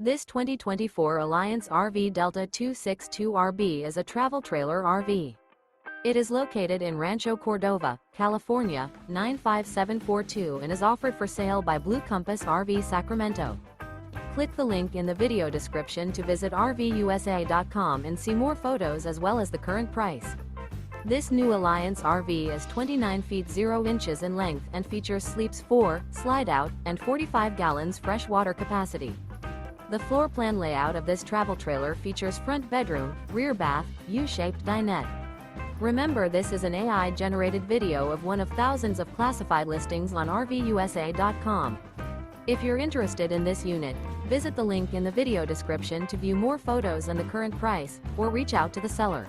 This 2024 Alliance RV Delta 262RB is a travel trailer RV. It is located in Rancho Cordova, California, 95742 and is offered for sale by Blue Compass RV Sacramento. Click the link in the video description to visit RVUSA.com and see more photos as well as the current price. This new Alliance RV is 29 feet 0 inches in length and features sleeps 4, slide-out, and 45 gallons fresh water capacity. The floor plan layout of this travel trailer features front bedroom, rear bath, U-shaped dinette. Remember, this is an AI-generated video of one of thousands of classified listings on RVUSA.com. If you're interested in this unit, visit the link in the video description to view more photos and the current price, or reach out to the seller.